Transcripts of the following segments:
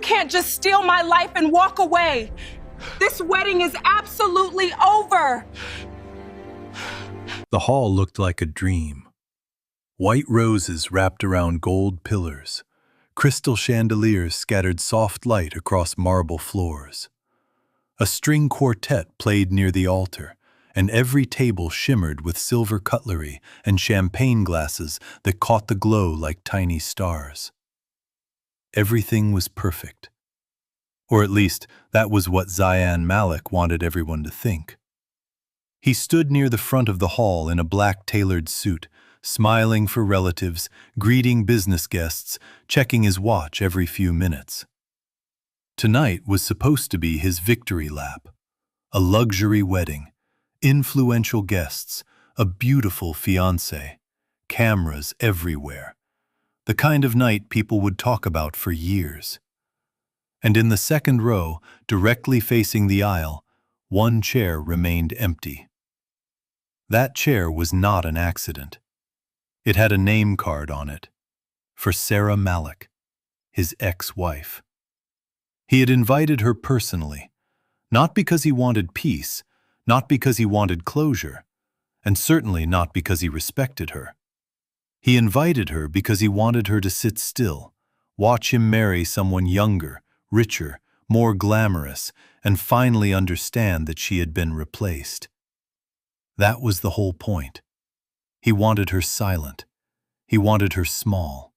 can't just steal my life and walk away. This wedding is absolutely over. The hall looked like a dream. White roses wrapped around gold pillars. Crystal chandeliers scattered soft light across marble floors. A string quartet played near the altar, and every table shimmered with silver cutlery and champagne glasses that caught the glow like tiny stars. Everything was perfect. Or at least, that was what Zayan Malik wanted everyone to think. He stood near the front of the hall in a black tailored suit, smiling for relatives, greeting business guests, checking his watch every few minutes. Tonight was supposed to be his victory lap. A luxury wedding, influential guests, a beautiful fiancée, cameras everywhere. The kind of night people would talk about for years. And in the second row, directly facing the aisle, one chair remained empty. That chair was not an accident. It had a name card on it, for Sara Malik, his ex-wife. He had invited her personally, not because he wanted peace, not because he wanted closure, and certainly not because he respected her. He invited her because he wanted her to sit still, watch him marry someone younger, richer, more glamorous, and finally understand that she had been replaced. That was the whole point. He wanted her silent. He wanted her small.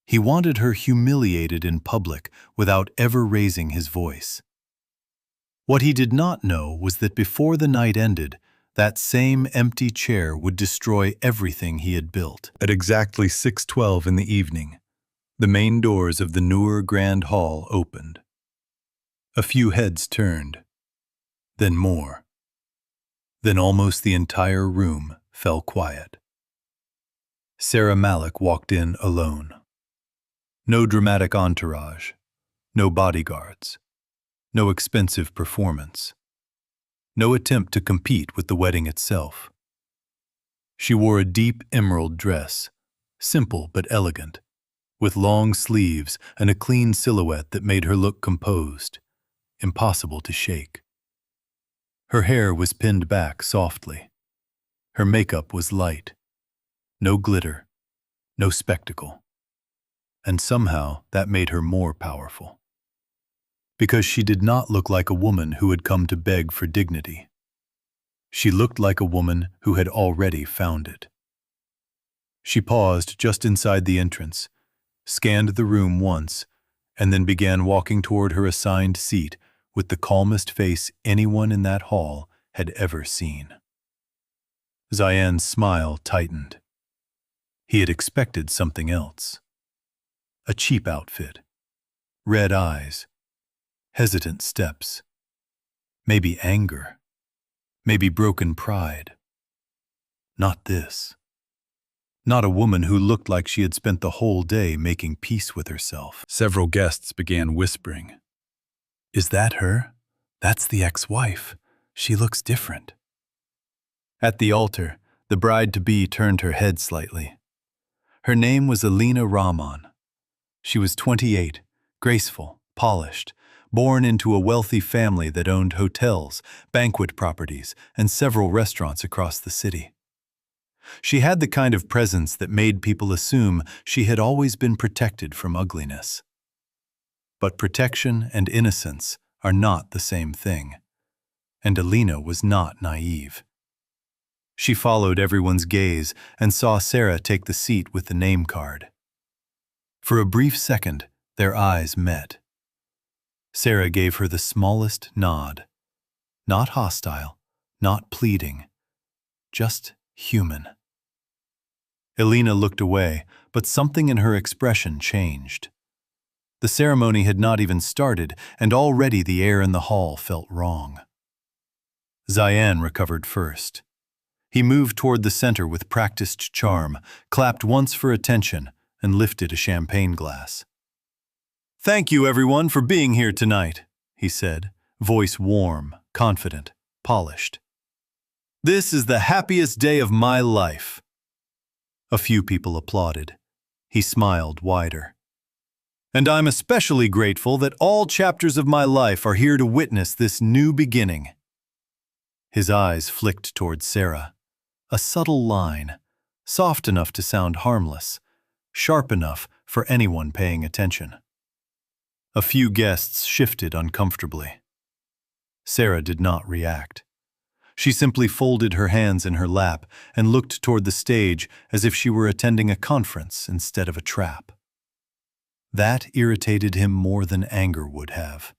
He wanted her humiliated in public without ever raising his voice. What he did not know was that before the night ended, that same empty chair would destroy everything he had built. At exactly 6:12 in the evening, the main doors of the Noor Grand Hall opened. A few heads turned, then more. Then almost the entire room fell quiet. Sara Malik walked in alone. No dramatic entourage, no bodyguards, no expensive performance, no attempt to compete with the wedding itself. She wore a deep emerald dress, simple but elegant, with long sleeves and a clean silhouette that made her look composed, impossible to shake. Her hair was pinned back softly. Her makeup was light. No glitter, no spectacle. And somehow that made her more powerful. Because she did not look like a woman who had come to beg for dignity. She looked like a woman who had already found it. She paused just inside the entrance, scanned the room once, and then began walking toward her assigned seat with the calmest face anyone in that hall had ever seen. Zayan's smile tightened. He had expected something else. A cheap outfit, red eyes, hesitant steps, maybe anger, maybe broken pride. Not this. Not a woman who looked like she had spent the whole day making peace with herself. Several guests began whispering. "Is that her? That's the ex-wife. She looks different." At the altar, the bride-to-be turned her head slightly. Her name was Elina Rahman. She was 28, graceful, polished, born into a wealthy family that owned hotels, banquet properties, and several restaurants across the city. She had the kind of presence that made people assume she had always been protected from ugliness. But protection and innocence are not the same thing, and Elina was not naive. She followed everyone's gaze and saw Sara take the seat with the name card. For a brief second, their eyes met. Sara gave her the smallest nod. Not hostile, not pleading, just human. Elina looked away, but something in her expression changed. The ceremony had not even started, and already the air in the hall felt wrong. Zayan recovered first. He moved toward the center with practiced charm, clapped once for attention, and lifted a champagne glass. "Thank you, everyone, for being here tonight," he said, voice warm, confident, polished. "This is the happiest day of my life." A few people applauded. He smiled wider. And I'm especially grateful that all chapters of my life are here to witness this new beginning. His eyes flicked toward Sara, a subtle line, soft enough to sound harmless, sharp enough for anyone paying attention. A few guests shifted uncomfortably. Sara did not react. She simply folded her hands in her lap and looked toward the stage as if she were attending a conference instead of a trap. That irritated him more than anger would have.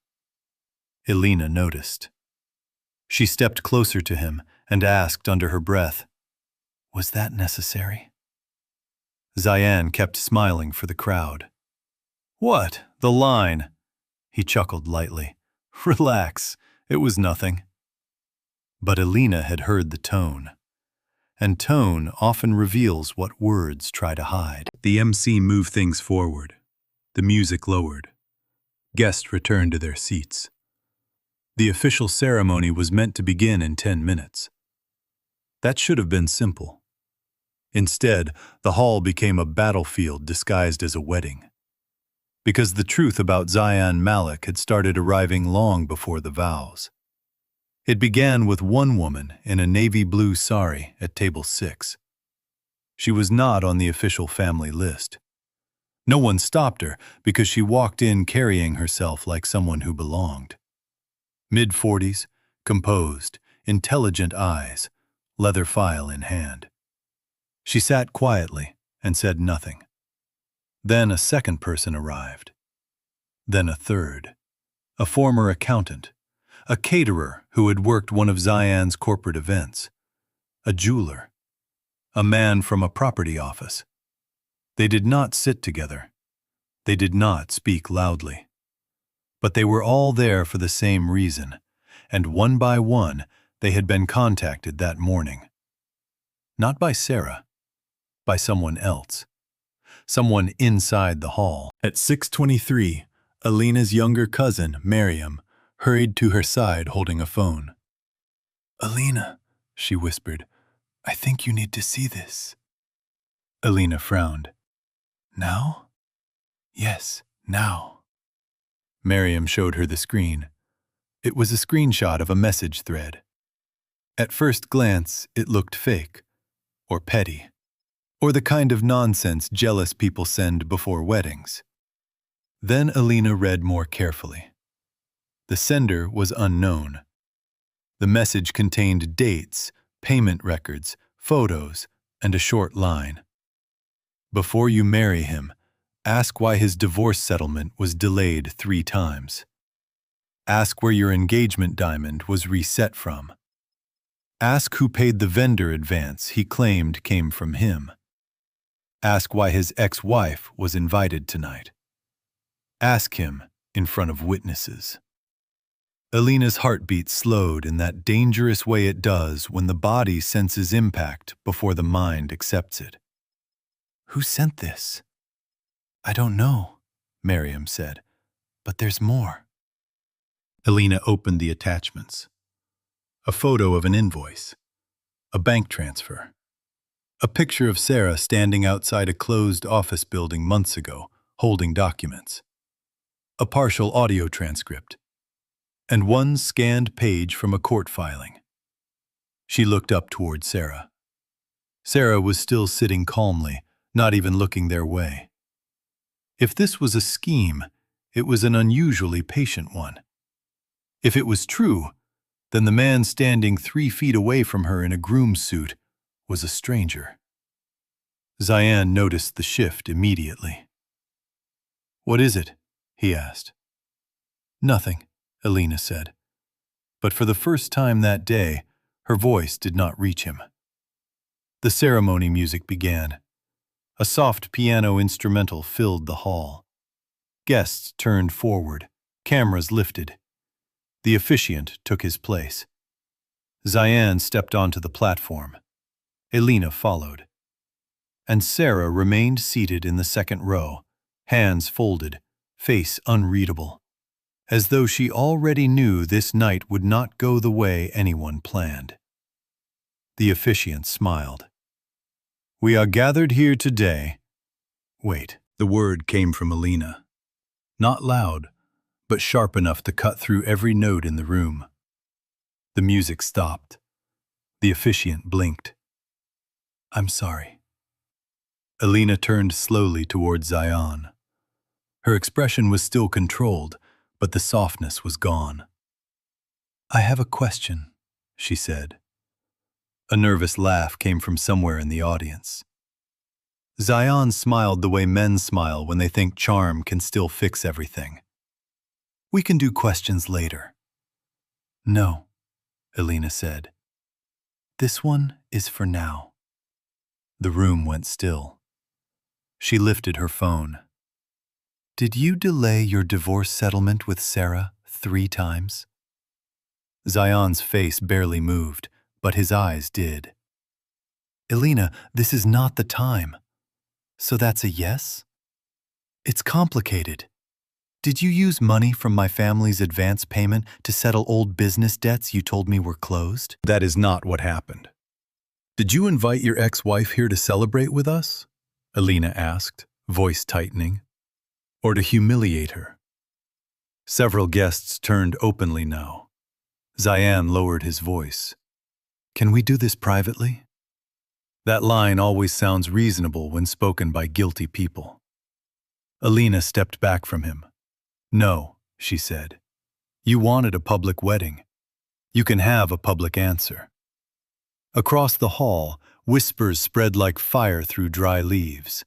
Elina noticed. She stepped closer to him and asked under her breath, "Was that necessary?" Zayan kept smiling for the crowd. "What, the line?" He chuckled lightly. "Relax, it was nothing." But Elina had heard the tone, and tone often reveals what words try to hide. The MC moved things forward. The music lowered. Guests returned to their seats. The official ceremony was meant to begin in 10 minutes. That should have been simple. Instead, the hall became a battlefield disguised as a wedding. Because the truth about Zayan Malik had started arriving long before the vows. It began with one woman in a navy blue sari at table 6. She was not on the official family list. No one stopped her because she walked in carrying herself like someone who belonged. Mid-40s, composed, intelligent eyes, leather file in hand. She sat quietly and said nothing. Then a second person arrived. Then a third. A former accountant. A caterer who had worked one of Zayan's corporate events. A jeweler. A man from a property office. They did not sit together. They did not speak loudly. But they were all there for the same reason, and one by one they had been contacted that morning. Not by Sara, by someone else. Someone inside the hall. At 6:23, Elina's younger cousin, Mariam, hurried to her side holding a phone. "Elina," she whispered, "I think you need to see this." Elina frowned. "Now?" "Yes, now." Mariam showed her the screen. It was a screenshot of a message thread. At first glance, it looked fake, or petty, or the kind of nonsense jealous people send before weddings. Then Elina read more carefully. The sender was unknown. The message contained dates, payment records, photos, and a short line. "Before you marry him, ask why his divorce settlement was delayed 3 times. Ask where your engagement diamond was reset from. Ask who paid the vendor advance he claimed came from him. Ask why his ex-wife was invited tonight. Ask him in front of witnesses." Elina's heartbeat slowed in that dangerous way it does when the body senses impact before the mind accepts it. "Who sent this?" "I don't know," Mariam said, "but there's more." Elina opened the attachments. A photo of an invoice. A bank transfer. A picture of Sara standing outside a closed office building months ago, holding documents. A partial audio transcript. And one scanned page from a court filing. She looked up toward Sara. Sara was still sitting calmly, not even looking their way. If this was a scheme, it was an unusually patient one. If it was true, then the man standing 3 feet away from her in a groom's suit was a stranger. Zayan noticed the shift immediately. "What is it?" he asked. "Nothing," Elina said. But for the first time that day, her voice did not reach him. The ceremony music began. A soft piano instrumental filled the hall. Guests turned forward, cameras lifted. The officiant took his place. Zayan stepped onto the platform. Elina followed. And Sara remained seated in the second row, hands folded, face unreadable, as though she already knew this night would not go the way anyone planned. The officiant smiled. "We are gathered here today." Wait, the word came from Elina. not loud, but sharp enough to cut through every note in the room. The music stopped. The officiant blinked. "I'm sorry." Elina turned slowly toward Zayan. Her expression was still controlled, but the softness was gone. "I have a question," she said. A nervous laugh came from somewhere in the audience. Zayan smiled the way men smile when they think charm can still fix everything. "We can do questions later." "No," Elina said. "This one is for now." The room went still. She lifted her phone. "Did you delay your divorce settlement with Sara 3 times?" Zayan's face barely moved, but his eyes did. "Elina, this is not the time." "So that's a yes?" "It's complicated. Did you use money from my family's advance payment to settle old business debts you told me were closed?" "That is not what happened." "Did you invite your ex-wife here to celebrate with us?" Elina asked, voice tightening. "Or to humiliate her?" Several guests turned openly now. Zayan lowered his voice. "Can we do this privately?" That line always sounds reasonable when spoken by guilty people. Elina stepped back from him. "No," she said. "You wanted a public wedding. You can have a public answer." Across the hall, whispers spread like fire through dry leaves.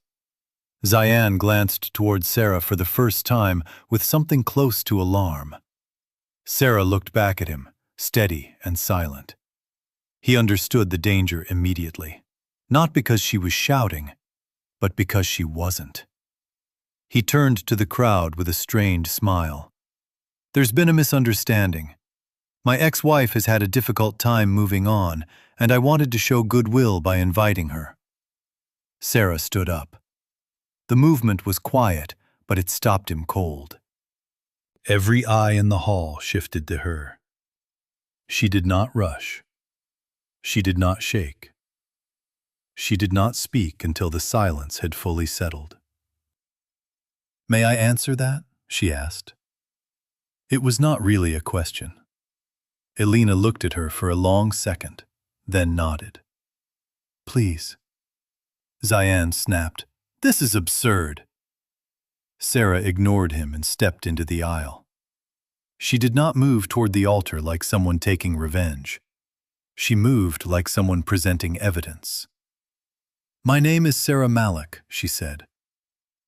Zayan glanced toward Sara for the first time with something close to alarm. Sara looked back at him, steady and silent. He understood the danger immediately, not because she was shouting, but because she wasn't. He turned to the crowd with a strained smile. "There's been a misunderstanding. My ex-wife has had a difficult time moving on, and I wanted to show goodwill by inviting her." Sara stood up. The movement was quiet, but it stopped him cold. Every eye in the hall shifted to her. She did not rush. She did not shake. She did not speak until the silence had fully settled. "May I answer that?" she asked. It was not really a question. Elina looked at her for a long second, then nodded. "Please." Zayan snapped, "This is absurd." Sara ignored him and stepped into the aisle. She did not move toward the altar like someone taking revenge. She moved like someone presenting evidence. "My name is Zayan Malik," she said.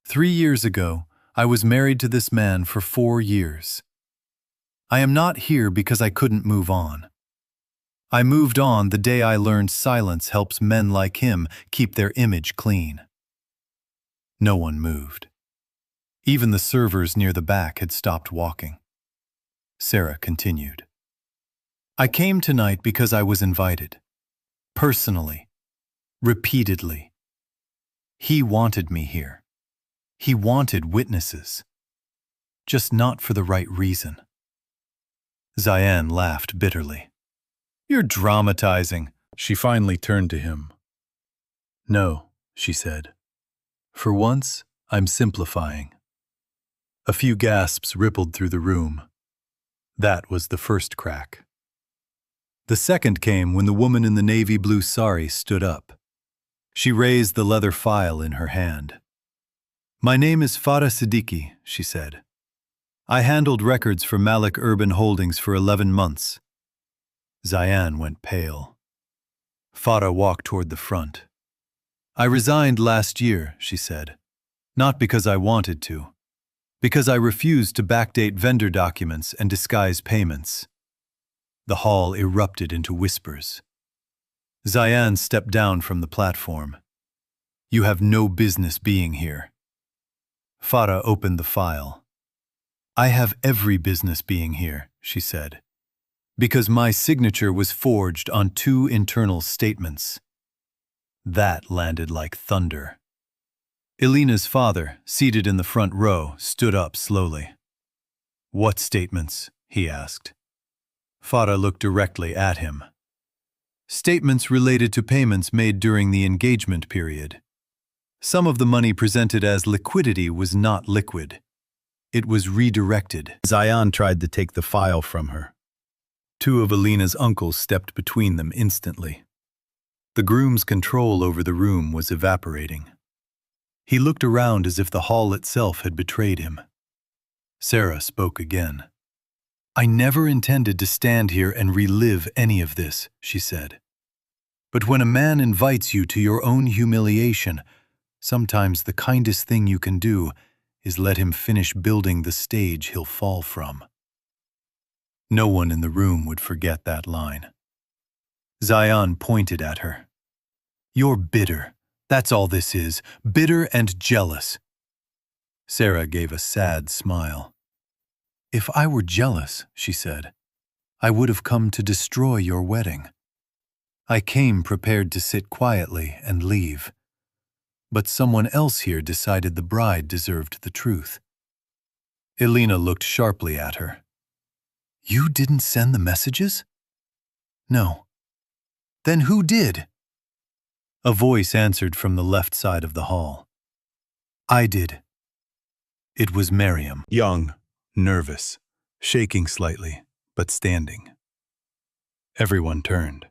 3 years ago, I was married to this man for 4 years. I am not here because I couldn't move on. I moved on the day I learned silence helps men like him keep their image clean." No one moved. Even the servers near the back had stopped walking. Sara continued. "I came tonight because I was invited. Personally. Repeatedly. He wanted me here. He wanted witnesses. Just not for the right reason." Zayan laughed bitterly. "You're dramatizing." She finally turned to him. "No," she said. "For once, I'm simplifying." A few gasps rippled through the room. That was the first crack. The second came when the woman in the navy blue sari stood up. She raised the leather file in her hand. "My name is Farah Siddiqui," she said. "I handled records for Malik Urban Holdings for 11 months. Zayan went pale. Farah walked toward the front. "I resigned last year," she said. "Not because I wanted to. Because I refused to backdate vendor documents and disguise payments." The hall erupted into whispers. Zayan stepped down from the platform. "You have no business being here." Farah opened the file. "I have every business being here," she said, "because my signature was forged on 2 internal statements." That landed like thunder. Elina's father, seated in the front row, stood up slowly. "What statements?" he asked. Farah looked directly at him. "Statements related to payments made during the engagement period. Some of the money presented as liquidity was not liquid. It was redirected. Zayan tried to take the file from her. Two of Elina's uncles stepped between them instantly. The groom's control over the room was evaporating. He looked around as if the hall itself had betrayed him. Sara spoke again. "I never intended to stand here and relive any of this," she said. "But when a man invites you to your own humiliation, sometimes the kindest thing you can do is let him finish building the stage he'll fall from." No one in the room would forget that line. Zayan pointed at her. "You're bitter. That's all this is. Bitter and jealous." Sara gave a sad smile. "If I were jealous," she said, "I would have come to destroy your wedding. I came prepared to sit quietly and leave. But someone else here decided the bride deserved the truth." Elina looked sharply at her. "You didn't send the messages?" "No." "Then who did?" A voice answered from the left side of the hall. "I did." It was Mariam, young, nervous, shaking slightly, but standing. Everyone turned.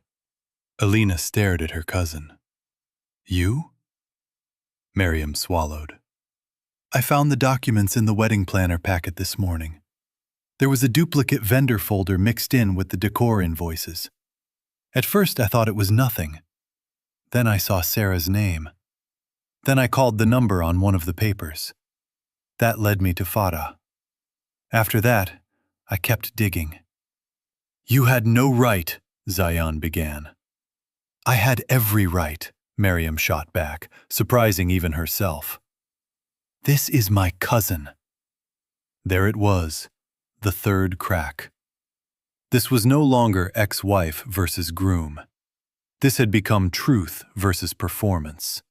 Elina stared at her cousin. "You?" Mariam swallowed. "I found the documents in the wedding planner packet this morning. There was a duplicate vendor folder mixed in with the decor invoices. At first I thought it was nothing. Then I saw Sara's name. Then I called the number on one of the papers. That led me to Farah. After that, I kept digging." "You had no right," Zayan began. "I had every right," Mariam shot back, surprising even herself. "This is my cousin." There it was, the third crack. This was no longer ex-wife versus groom. This had become truth versus performance.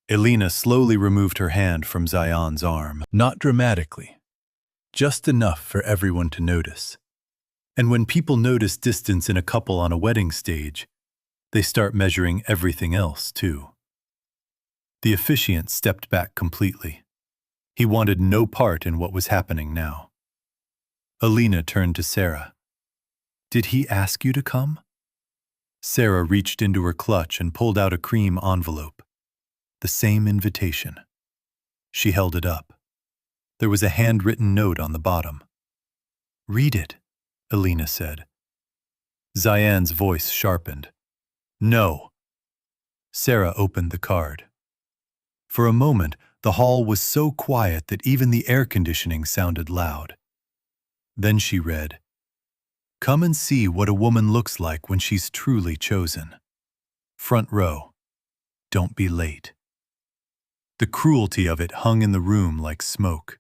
Elina slowly removed her hand from Zayan's arm, not dramatically, just enough for everyone to notice. And when people notice distance in a couple on a wedding stage, they start measuring everything else too. The officiant stepped back completely. He wanted no part in what was happening now. Elina turned to Sara. "Did he ask you to come?" Sara reached into her clutch and pulled out a cream envelope. The same invitation. She held it up. There was a handwritten note on the bottom. "Read it," Elina said. Zayan's voice sharpened. "No." Sara opened the card. For a moment, the hall was so quiet that even the air conditioning sounded loud. Then she read, "Come and see what a woman looks like when she's truly chosen. Front row. Don't be late." The cruelty of it hung in the room like smoke.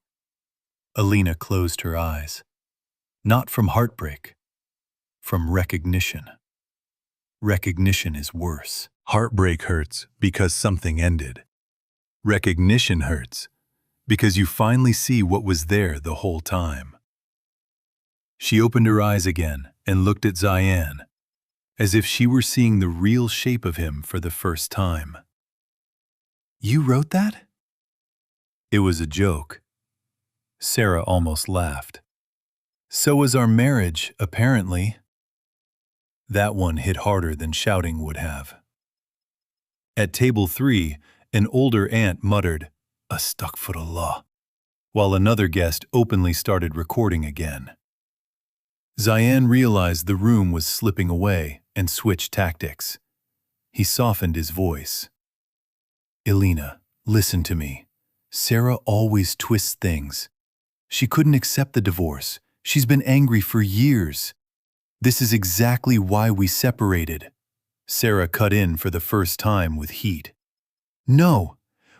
Elina closed her eyes. Not from heartbreak, from recognition. Recognition is worse. Heartbreak hurts because something ended. Recognition hurts because you finally see what was there the whole time. She opened her eyes again and looked at Zayan, as if she were seeing the real shape of him for the first time. "You wrote that?" It was a joke. Sara almost laughed. "So was our marriage, apparently." That one hit harder than shouting would have. At table 3, an older aunt muttered, "Astaghfirullah," while another guest openly started recording again. Zayan realized the room was slipping away and switched tactics. He softened his voice. "Elina, listen to me. Sara always twists things. She couldn't accept the divorce. She's been angry for years. This is exactly why we separated." Sara cut in for the first time with heat. "No,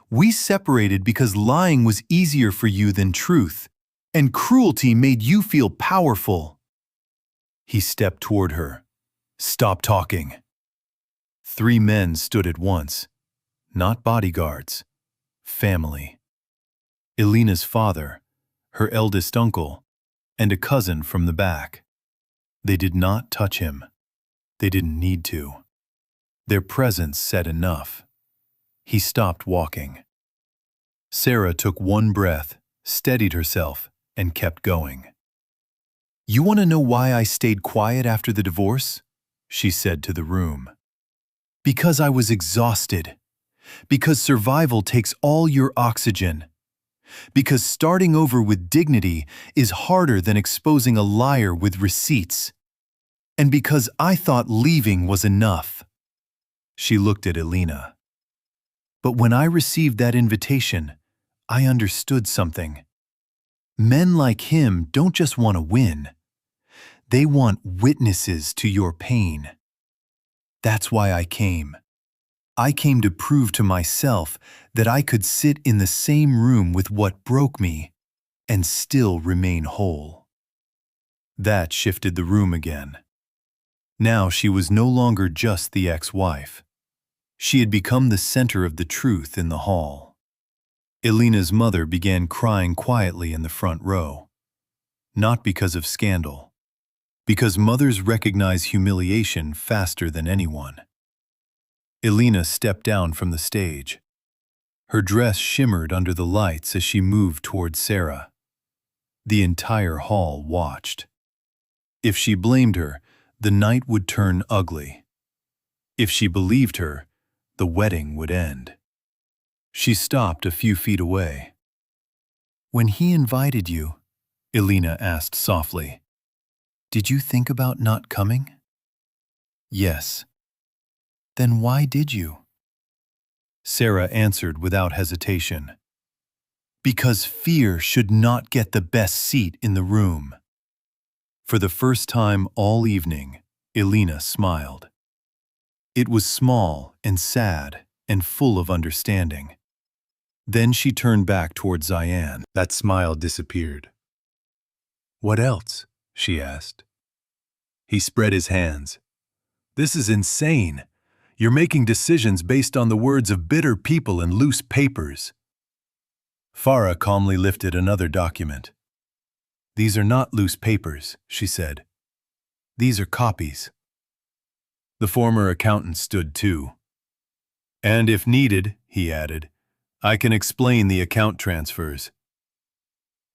we separated because lying was easier for you than truth, and cruelty made you feel powerful." He stepped toward her. "Stop talking." 3 men stood at once. Not bodyguards. Family. Elina's father, her eldest uncle, and a cousin from the back. They did not touch him. They didn't need to. Their presence said enough. He stopped walking. Sara took one breath, steadied herself, and kept going. "You want to know why I stayed quiet after the divorce?" she said to the room. "Because I was exhausted. Because survival takes all your oxygen. Because starting over with dignity is harder than exposing a liar with receipts. And because I thought leaving was enough." She looked at Elina. "But when I received that invitation, I understood something. Men like him don't just want to win. They want witnesses to your pain. That's why I came. I came to prove to myself that I could sit in the same room with what broke me and still remain whole." That shifted the room again. Now she was no longer just the ex-wife. She had become the center of the truth in the hall. Elina's mother began crying quietly in the front row. Not because of scandal, because mothers recognize humiliation faster than anyone. Elina stepped down from the stage. Her dress shimmered under the lights as she moved toward Sara. The entire hall watched. If she blamed her, the night would turn ugly. If she believed her, the wedding would end. She stopped a few feet away. "When he invited you," Elina asked softly, "did you think about not coming?" "Yes." "Then why did you?" Sara answered without hesitation. "Because fear should not get the best seat in the room." For the first time all evening, Elina smiled. It was small and sad and full of understanding. Then she turned back toward Zayan. That smile disappeared. "What else?" she asked. He spread his hands. "This is insane. You're making decisions based on the words of bitter people and loose papers." Farah calmly lifted another document. "These are not loose papers," she said. "These are copies." The former accountant stood too. "And if needed," he added, "I can explain the account transfers."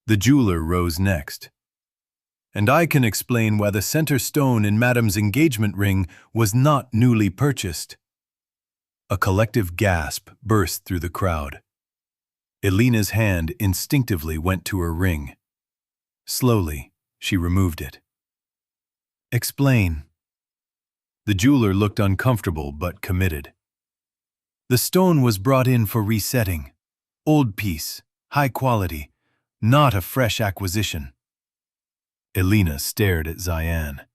The jeweler rose next. "And I can explain why the center stone in Madam's engagement ring was not newly purchased." A collective gasp burst through the crowd. Elina's hand instinctively went to her ring. Slowly, she removed it. "Explain." The jeweler looked uncomfortable but committed. "The stone was brought in for resetting. Old piece, high quality, not a fresh acquisition." Elina stared at Zayan.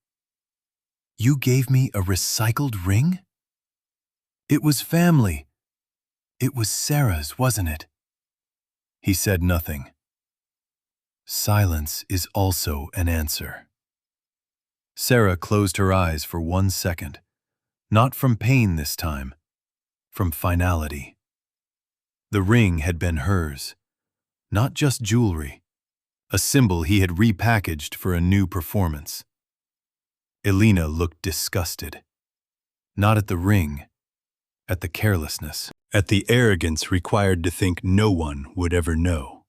"You gave me a recycled ring?" "It was family. It was Sara's, wasn't it?" He said nothing. Silence is also an answer. Sara closed her eyes for 1 second, not from pain this time, from finality. The ring had been hers, not just jewelry, a symbol he had repackaged for a new performance. Elina looked disgusted, not at the ring, at the carelessness, at the arrogance required to think no one would ever know.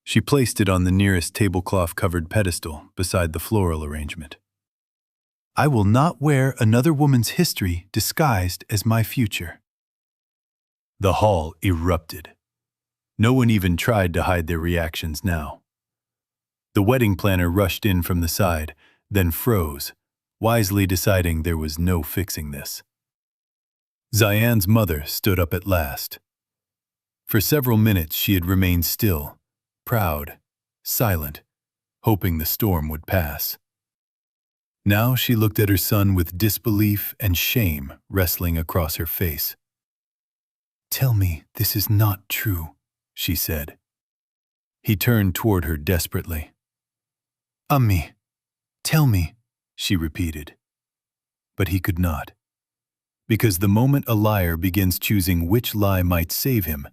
She placed it on the nearest tablecloth-covered pedestal beside the floral arrangement. "I will not wear another woman's history disguised as my future." The hall erupted. No one even tried to hide their reactions now. The wedding planner rushed in from the side, then froze, wisely deciding there was no fixing this. Zayan's mother stood up at last. For several minutes she had remained still, proud, silent, hoping the storm would pass. Now she looked at her son with disbelief and shame wrestling across her face. "Tell me this is not true," she said. He turned toward her desperately. "Ummi, tell me," she repeated. But he could not. Because the moment a liar begins choosing which lie might save him,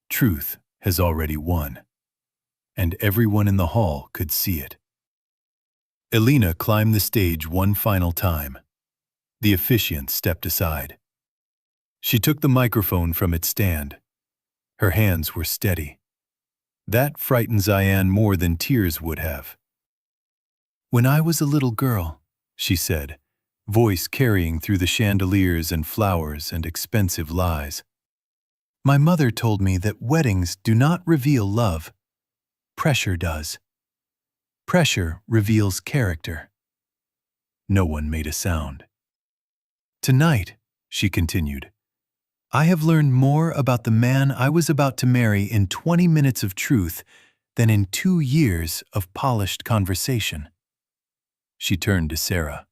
truth has already won. And everyone in the hall could see it. Elina climbed the stage one final time. The officiant stepped aside. She took the microphone from its stand. Her hands were steady. That frightened Zayan more than tears would have. "When I was a little girl," she said, voice carrying through the chandeliers and flowers and expensive lies, "my mother told me that weddings do not reveal love. Pressure does. Pressure reveals character." No one made a sound. "Tonight," she continued, "I have learned more about the man I was about to marry in 20 minutes of truth than in 2 years of polished conversation." She turned to Sara.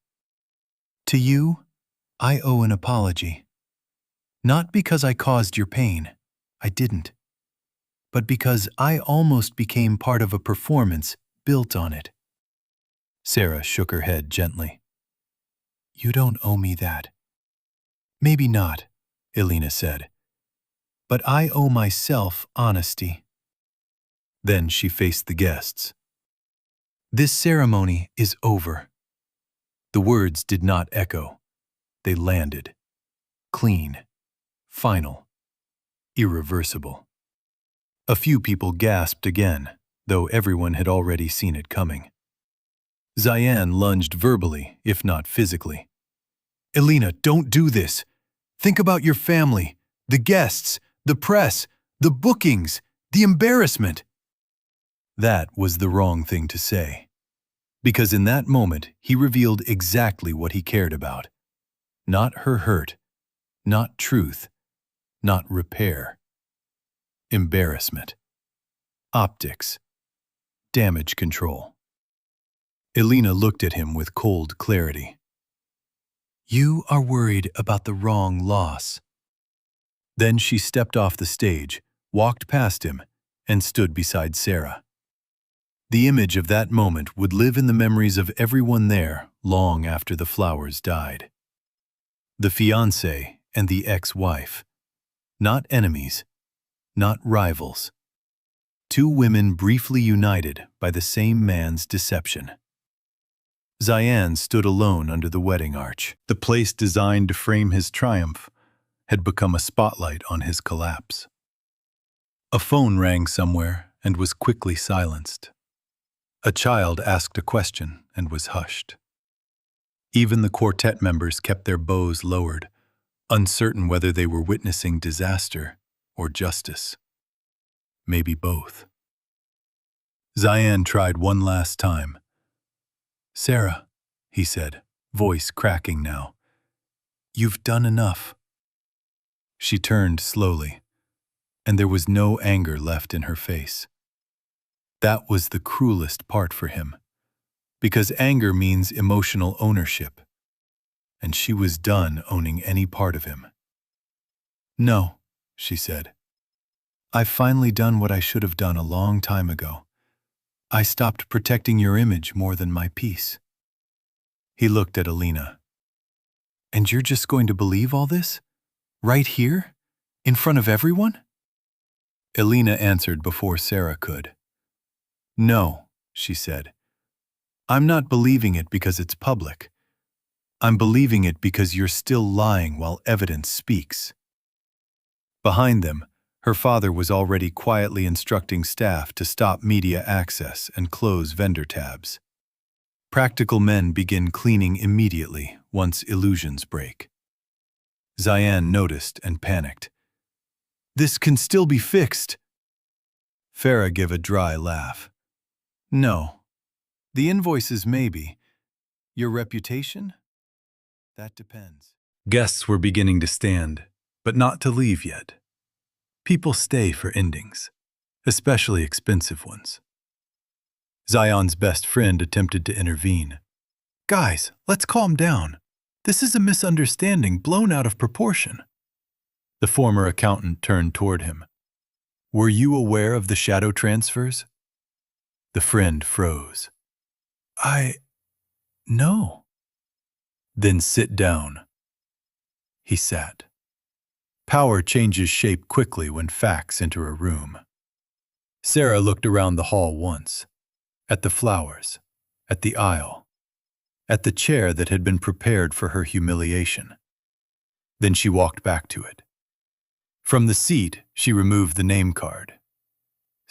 "To you, I owe an apology. Not because I caused your pain, I didn't, but because I almost became part of a performance built on it." Sara shook her head gently. "You don't owe me that." "Maybe not," Elina said, "but I owe myself honesty." Then she faced the guests. "This ceremony is over." The words did not echo. They landed. Clean. Final. Irreversible. A few people gasped again, though everyone had already seen it coming. Zayan lunged verbally, if not physically. "Elina, don't do this. Think about your family, the guests, the press, the bookings, the embarrassment." That was the wrong thing to say, because in that moment he revealed exactly what he cared about. Not her hurt, not truth, not repair. Embarrassment. Optics. Damage control. Elina looked at him with cold clarity. "You are worried about the wrong loss." Then she stepped off the stage, walked past him, and stood beside Sara. The image of that moment would live in the memories of everyone there long after the flowers died. The fiancé and the ex-wife. Not enemies, not rivals. 2 women briefly united by the same man's deception. Zayan stood alone under the wedding arch. The place designed to frame his triumph had become a spotlight on his collapse. A phone rang somewhere and was quickly silenced. A child asked a question and was hushed. Even the quartet members kept their bows lowered, uncertain whether they were witnessing disaster or justice. Maybe both. Zayan tried one last time. "Sara," he said, voice cracking now, "you've done enough." She turned slowly, and there was no anger left in her face. That was the cruelest part for him, because anger means emotional ownership, and she was done owning any part of him. "No," she said. "I've finally done what I should have done a long time ago. I stopped protecting your image more than my peace." He looked at Elina. "And you're just going to believe all this? Right here? In front of everyone?" Elina answered before Sara could. "No," she said. "I'm not believing it because it's public. I'm believing it because you're still lying while evidence speaks." Behind them, her father was already quietly instructing staff to stop media access and close vendor tabs. Practical men begin cleaning immediately once illusions break. Zayan noticed and panicked. "This can still be fixed." Farah gave a dry laugh. "No. The invoices maybe. Your reputation? That depends." Guests were beginning to stand, but not to leave yet. People stay for endings, especially expensive ones. Zayan's best friend attempted to intervene. "Guys, let's calm down. This is a misunderstanding blown out of proportion." The former accountant turned toward him. "Were you aware of the shadow transfers?" The friend froze. No." "Then sit down." He sat. Power changes shape quickly when facts enter a room. Sara looked around the hall once, at the flowers, at the aisle, at the chair that had been prepared for her humiliation. Then she walked back to it. From the seat, she removed the name card.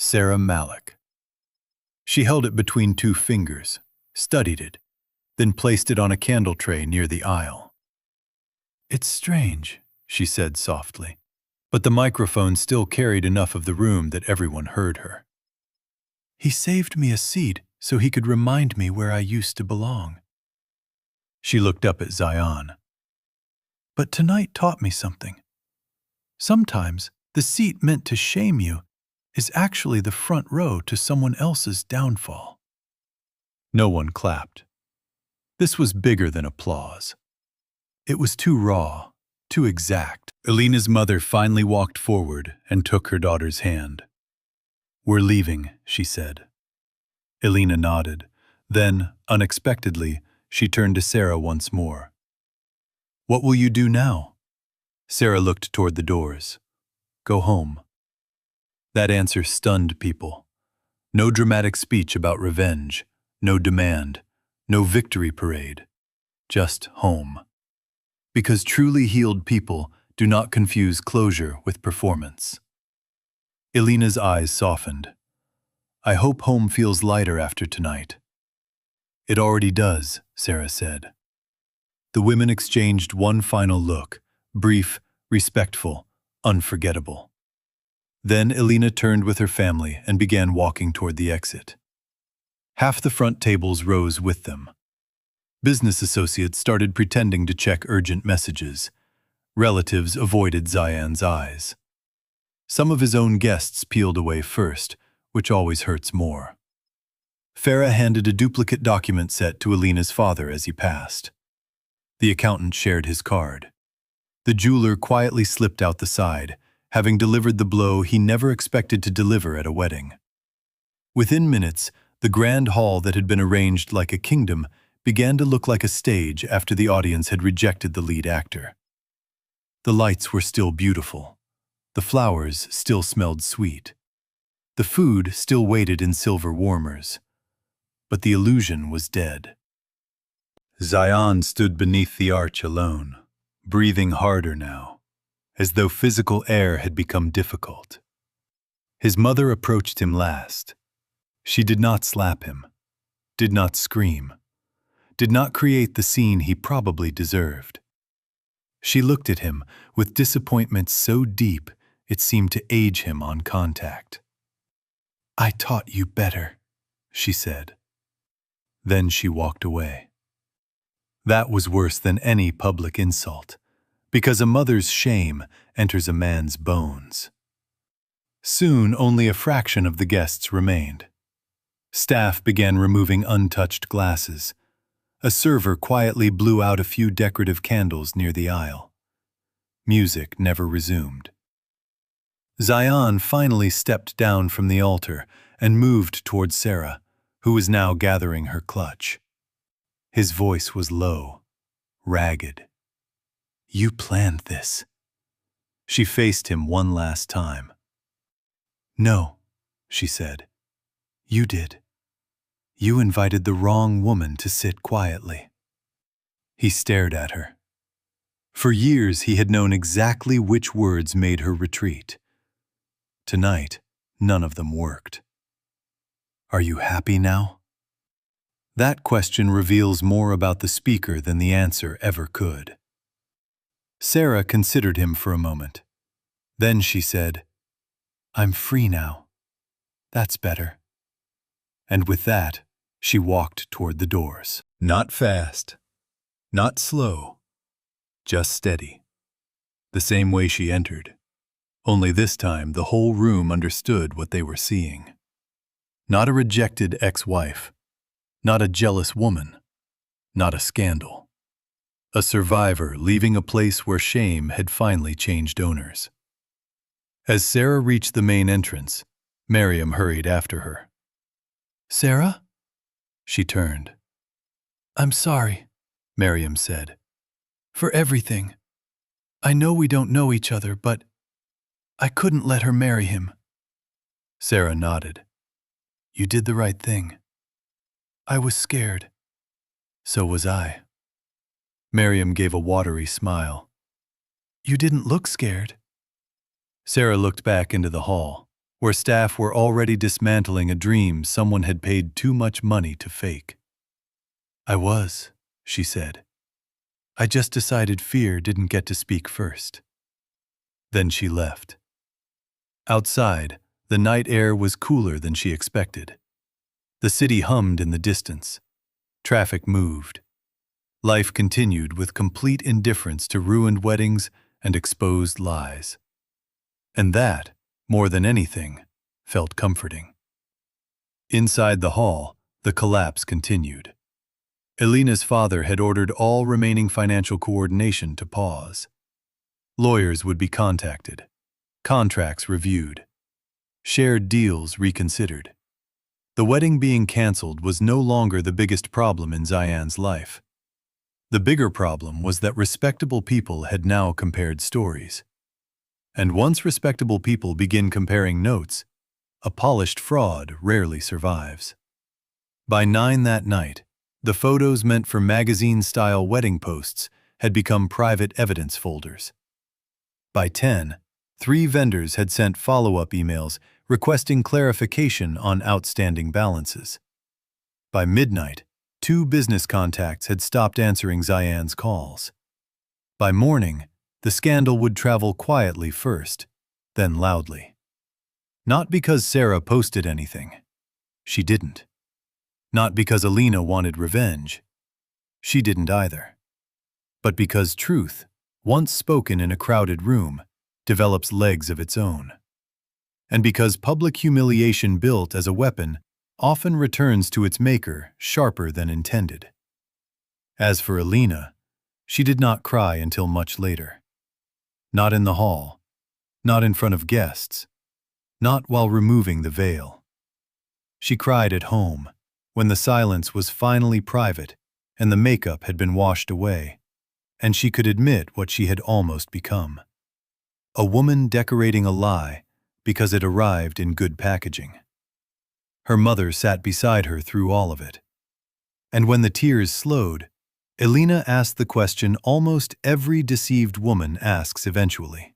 Sara Malik. She held it between two fingers, studied it, then placed it on a candle tray near the aisle. "It's strange," she said softly, but the microphone still carried enough of the room that everyone heard her. "He saved me a seat so he could remind me where I used to belong." She looked up at Zayan. "But tonight taught me something. Sometimes the seat meant to shame you is actually the front row to someone else's downfall." No one clapped. This was bigger than applause. It was too raw, too exact. Elina's mother finally walked forward and took her daughter's hand. "We're leaving," she said. Elina nodded. Then, unexpectedly, she turned to Sara once more. "What will you do now?" Sara looked toward the doors. "Go home." That answer stunned people. No dramatic speech about revenge, no demand, no victory parade. Just home. Because truly healed people do not confuse closure with performance. Elina's eyes softened. "I hope home feels lighter after tonight." "It already does," Sara said. The women exchanged one final look, brief, respectful, unforgettable. Then Elina turned with her family and began walking toward the exit. Half the front tables rose with them. Business associates started pretending to check urgent messages. Relatives avoided Zayan's eyes. Some of his own guests peeled away first, which always hurts more. Farah handed a duplicate document set to Elina's father as he passed. The accountant shared his card. The jeweler quietly slipped out the side, having delivered the blow he never expected to deliver at a wedding. Within minutes, the grand hall that had been arranged like a kingdom began to look like a stage after the audience had rejected the lead actor. The lights were still beautiful. The flowers still smelled sweet. The food still waited in silver warmers. But the illusion was dead. Zayan stood beneath the arch alone, breathing harder now, as though physical air had become difficult. His mother approached him last. She did not slap him, did not scream, did not create the scene he probably deserved. She looked at him with disappointment so deep it seemed to age him on contact. "I taught you better," she said. Then she walked away. That was worse than any public insult, because a mother's shame enters a man's bones. Soon only a fraction of the guests remained. Staff began removing untouched glasses. A server quietly blew out a few decorative candles near the aisle. Music never resumed. Zayan finally stepped down from the altar and moved toward Sara, who was now gathering her clutch. His voice was low, ragged. "You planned this." She faced him one last time. "No," she said. "You did. You invited the wrong woman to sit quietly." He stared at her. For years he had known exactly which words made her retreat. Tonight, none of them worked. "Are you happy now?" That question reveals more about the speaker than the answer ever could. Sara considered him for a moment. Then she said, "I'm free now. That's better." And with that, she walked toward the doors. Not fast, not slow, just steady. The same way she entered. Only this time the whole room understood what they were seeing. Not a rejected ex-wife, not a jealous woman, not a scandal. A survivor leaving a place where shame had finally changed owners. As Sara reached the main entrance, Mariam hurried after her. "Sara?" She turned. "I'm sorry," Mariam said, "for everything. I know we don't know each other, but I couldn't let her marry him." Sara nodded. "You did the right thing." "I was scared." "So was I." Mariam gave a watery smile. "You didn't look scared." Sara looked back into the hall, where staff were already dismantling a dream someone had paid too much money to fake. "I was," she said. "I just decided fear didn't get to speak first." Then she left. Outside, the night air was cooler than she expected. The city hummed in the distance. Traffic moved. Life continued with complete indifference to ruined weddings and exposed lies. And that, more than anything, felt comforting. Inside the hall, the collapse continued. Elina's father had ordered all remaining financial coordination to pause. Lawyers would be contacted, contracts reviewed, shared deals reconsidered. The wedding being cancelled was no longer the biggest problem in Zayan's life. The bigger problem was that respectable people had now compared stories. And once respectable people begin comparing notes, a polished fraud rarely survives. By 9 that night, the photos meant for magazine-style wedding posts had become private evidence folders. By 10, 3 vendors had sent follow-up emails requesting clarification on outstanding balances. By midnight, 2 business contacts had stopped answering Zayan's calls. By morning, the scandal would travel quietly first, then loudly. Not because Sara posted anything. She didn't. Not because Elina wanted revenge. She didn't either. But because truth, once spoken in a crowded room, develops legs of its own. And because public humiliation built as a weapon often returns to its maker sharper than intended. As for Elina, she did not cry until much later. Not in the hall, not in front of guests, not while removing the veil. She cried at home, when the silence was finally private and the makeup had been washed away, and she could admit what she had almost become. A woman decorating a lie because it arrived in good packaging. Her mother sat beside her through all of it. And when the tears slowed, Elina asked the question almost every deceived woman asks eventually.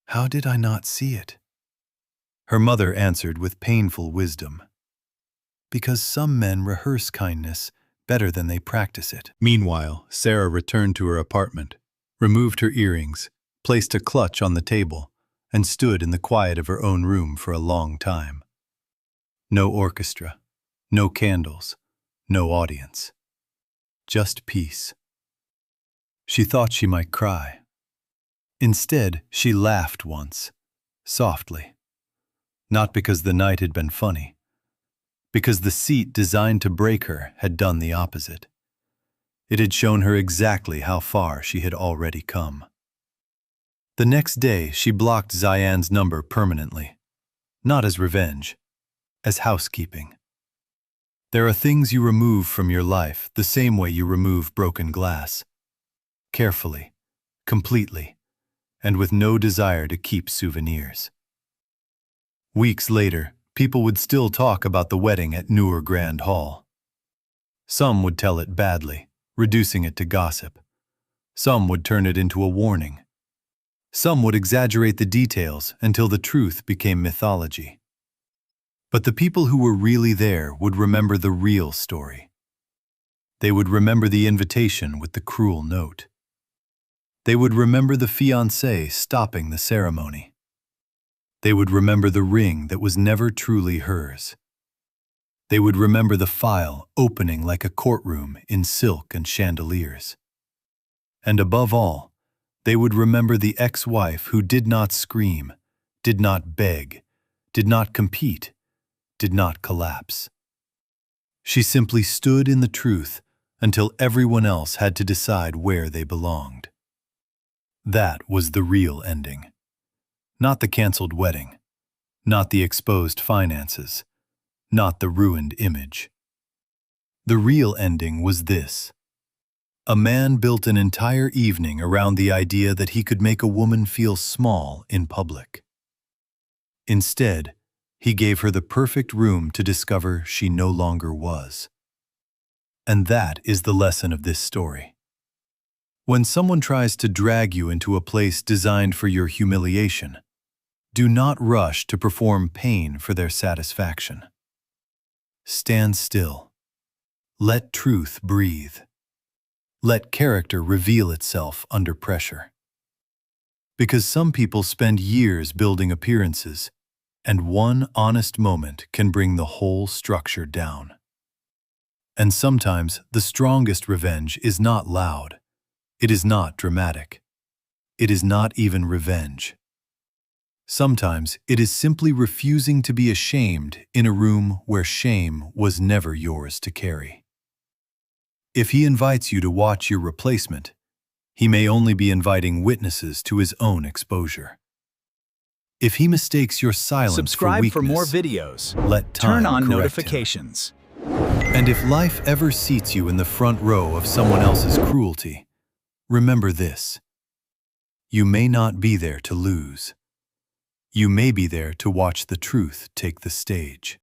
"How did I not see it?" Her mother answered with painful wisdom. "Because some men rehearse kindness better than they practice it." Meanwhile, Sara returned to her apartment, removed her earrings, placed a clutch on the table, and stood in the quiet of her own room for a long time. No orchestra, no candles, no audience. Just peace. She thought she might cry. Instead, she laughed once, softly. Not because the night had been funny, because the seat designed to break her had done the opposite. It had shown her exactly how far she had already come. The next day, she blocked Zayan's number permanently, not as revenge, as housekeeping. There are things you remove from your life the same way you remove broken glass. Carefully, completely, and with no desire to keep souvenirs. Weeks later, people would still talk about the wedding at Noor Grand Hall. Some would tell it badly, reducing it to gossip. Some would turn it into a warning. Some would exaggerate the details until the truth became mythology. But the people who were really there would remember the real story. They would remember the invitation with the cruel note. They would remember the fiancé stopping the ceremony. They would remember the ring that was never truly hers. They would remember the file opening like a courtroom in silk and chandeliers. And above all, they would remember the ex-wife who did not scream, did not beg, did not compete, did not collapse. She simply stood in the truth until everyone else had to decide where they belonged. That was the real ending. Not the canceled wedding, not the exposed finances, not the ruined image. The real ending was this. A man built an entire evening around the idea that he could make a woman feel small in public. Instead, he gave her the perfect room to discover she no longer was. And that is the lesson of this story. When someone tries to drag you into a place designed for your humiliation, do not rush to perform pain for their satisfaction. Stand still. Let truth breathe. Let character reveal itself under pressure. Because some people spend years building appearances, and one honest moment can bring the whole structure down. And sometimes the strongest revenge is not loud. It is not dramatic. It is not even revenge. Sometimes it is simply refusing to be ashamed in a room where shame was never yours to carry. If he invites you to watch your replacement, he may only be inviting witnesses to his own exposure. If he mistakes your silence Subscribe for weakness, for more videos. let time Turn on correct him. notifications. And if life ever seats you in the front row of someone else's cruelty, remember this: you may not be there to lose. You may be there to watch the truth take the stage.